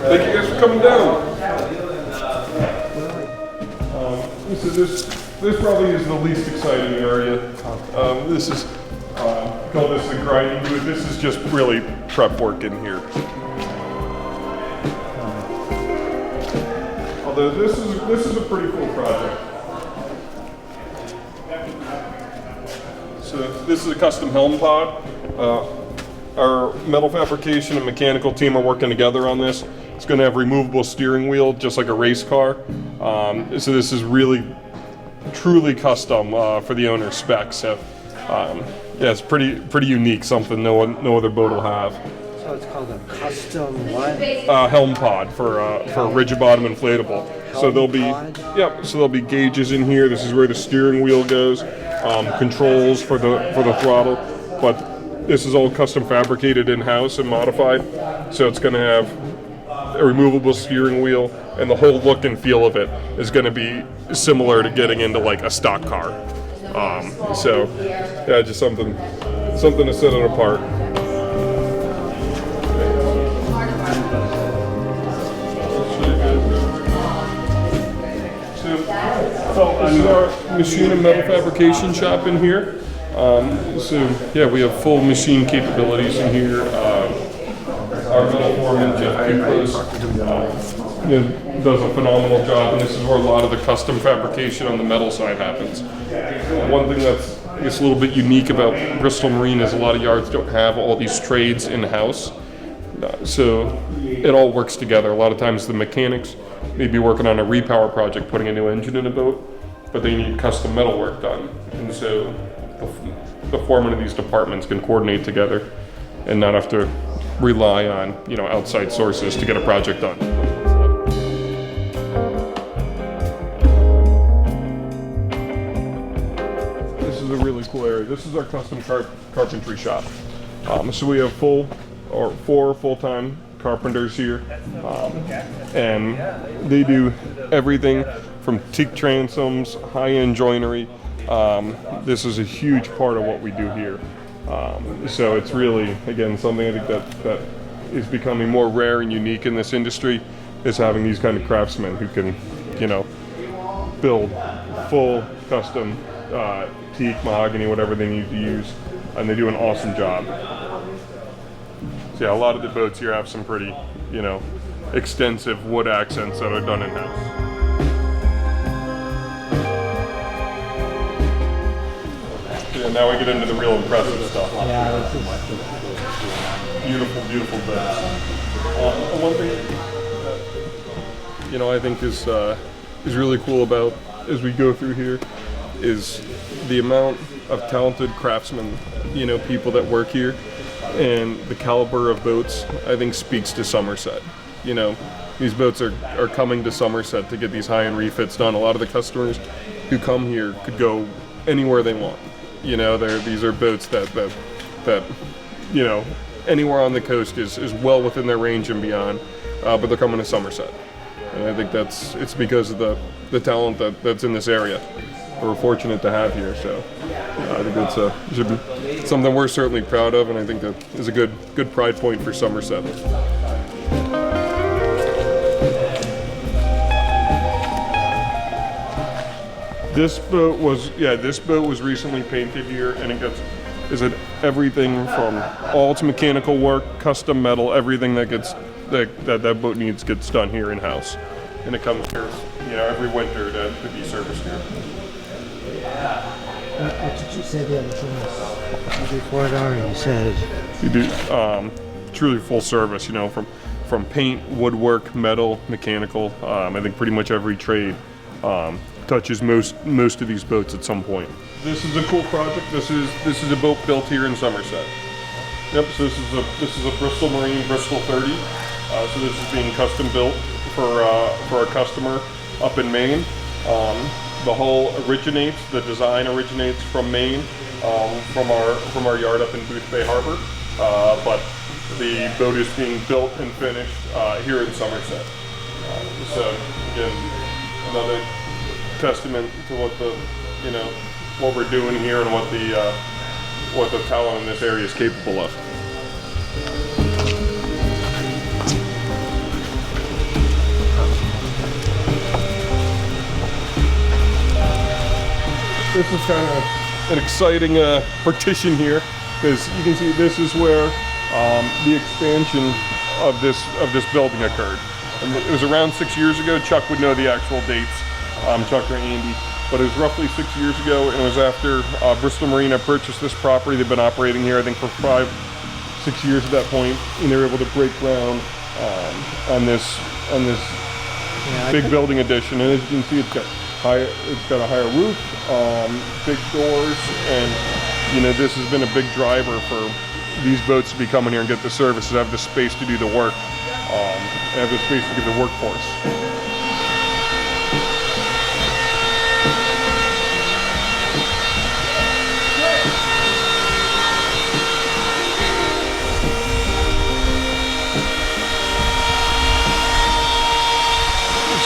Thank you guys for coming down. So this probably is the least exciting area. This is call this the grinding booth. This is just really prep work in here. Although this is a pretty cool project. So this is a custom helm pod. Our metal fabrication and mechanical team are working together on this. It's going to have removable steering wheel, just like a race car. So this is really, truly custom for the owner's specs. So yeah, it's pretty unique. Something no other boat will have. So it's called a custom what? Helm pod for a rigid bottom inflatable. So there'll be So there'll be gauges in here. This is where the steering wheel goes. Controls for the throttle, but this is all custom fabricated in-house and modified. So it's going to have a removable steering wheel, and the whole look and feel of it is going to be similar to getting into like a stock car. So yeah, just something to set it apart. So this is our machine and metal fabrication shop in here. So yeah, we have full machine capabilities in here. Our metal foreman, Jeff Kupros, does a phenomenal job, and this is where a lot of the custom fabrication on the metal side happens. One thing that's I guess a little bit unique about Bristol Marine is a lot of yards don't have all these trades in-house. So it all works together. A lot of times the mechanics may be working on a repower project, putting a new engine in a boat, but they need custom metal work done. And so the foreman of these departments can coordinate together and not have to rely on outside sources to get a project done. This is a really cool area. This is our custom carpentry shop. So we have four full-time carpenters here, and they do everything from teak transoms, high-end joinery. This is a huge part of what we do here. So it's really, again, something I think that is becoming more rare and unique in this industry, is having these kind of craftsmen who can, build full custom teak, mahogany, whatever they need to use, and they do an awesome job. So yeah, a lot of the boats here have some pretty, extensive wood accents that are done in-house. Yeah, now we get into the real impressive stuff. Yeah, this is beautiful, beautiful boats. One thing that, I think is really cool about as we go through here is the amount of talented craftsmen, people that work here, and the caliber of boats, I think, speaks to Somerset. These boats are coming to Somerset to get these high-end refits done. A lot of the customers who come here could go anywhere they want. These are boats that anywhere on the coast is well within their range and beyond, but they're coming to Somerset. And I think it's because of the talent that's in this area. We're fortunate to have here, so I think that's should be something we're certainly proud of, and I think that is a good pride point for Somerset. This boat was recently painted here, and it gets everything from all its mechanical work, custom metal, everything that boat needs gets done here in house, and it comes here, every winter to be serviced here. what did you say the other thing was? Before it already said. You do truly full service, from paint, woodwork, metal, mechanical. I think pretty much every trade touches most of these boats at some point. This is a cool project. This is a boat built here in Somerset. Yep. So this is a Bristol Marine Bristol 30. So this is being custom built for a customer up in Maine. The design originates from Maine, from our yard up in Booth Bay Harbor, but the boat is being built and finished here in Somerset. So again, another testament to what we're doing here and what the talent in this area is capable of. this is kind of an exciting partition here, because you can see this is where the expansion of this building occurred. And it was around 6 years ago. Chuck would know the actual dates, Chuck or Andy, but it was roughly 6 years ago, and it was after Bristol Marine had purchased this property. They've been operating here, I think, for 5-6 years at that point, and they were able to break ground on this big building addition. And as you can see, it's got a higher roof, big doors, and you know, this has been a big driver for these boats to be coming here and get the service, to have the space to do the work, and have the space to give the workforce.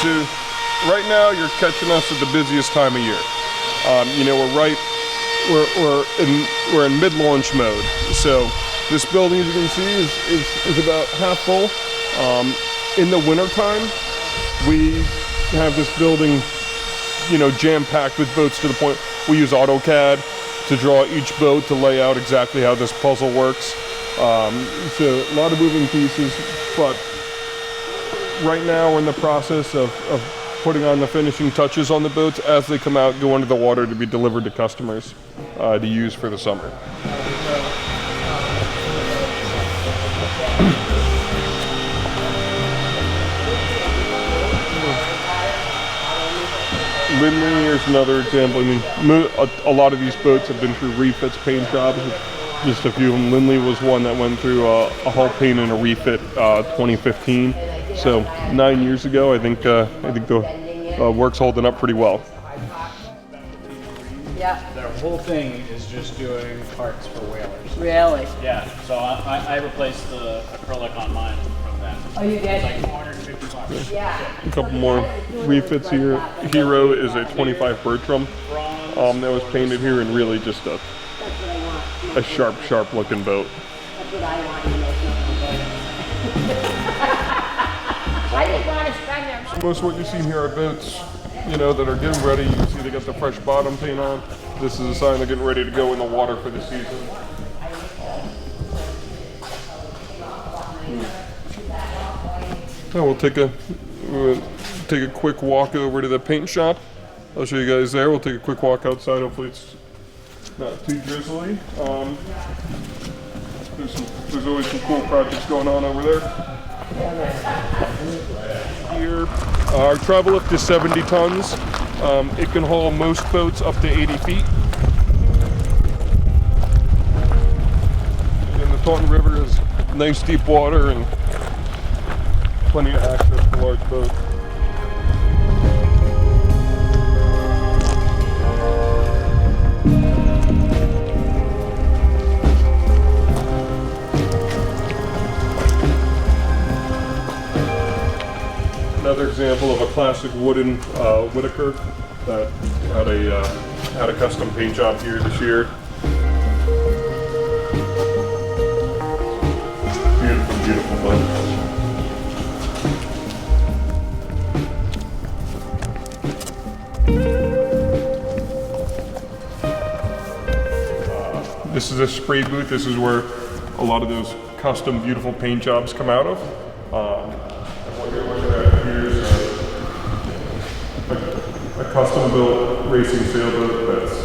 So right now you're catching us at the busiest time of year. You know, we're in mid-launch mode. So this building, as you can see, is about half full. In the wintertime, we have this building, you know, jam-packed with boats to the point we use AutoCAD to draw each boat to lay out exactly how this puzzle works. So a lot of moving pieces, but right now we're in the process of putting on the finishing touches on the boats as they come out, go into the water to be delivered to customers to use for the summer. Lindley, here's another example. I mean, a lot of these boats have been through refits, paint jobs. Just a few of them. Lindley was one that went through a hull paint and a refit 2015. So 9 years ago, I think the work's holding up pretty well. Yeah. Their whole thing is just doing parts for whalers. Really? Yeah. So I replaced the acrylic on mine from them. Oh, you did? It's like $450. Yeah. A couple more refits here. Hero is a 25 Bertram that was painted here, and really just a sharp looking boat. That's what I want to make. I just want to spend them. Most of what you see here are boats, you know, that are getting ready. You can see they got the fresh bottom paint on. This is a sign they're getting ready to go in the water for the season. Now we'll take a quick walk over to the paint shop. I'll show you guys there. We'll take a quick walk outside. Hopefully it's not too drizzly. There's always some cool projects going on over there. Here, our travel lift is 70 tons. It can haul most boats up to 80 feet. And the Taunton River is nice deep water and plenty of access to large boats. Another example of a classic wooden Whitaker that had a custom paint job here this year. Beautiful boat. This is a spray booth. This is where a lot of those custom beautiful paint jobs come out of. What you're looking at here is a custom built racing sailboat that's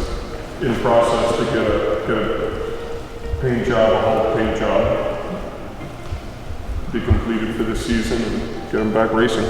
in process to get a paint job, a hull paint job, be completed for the season and get them back racing.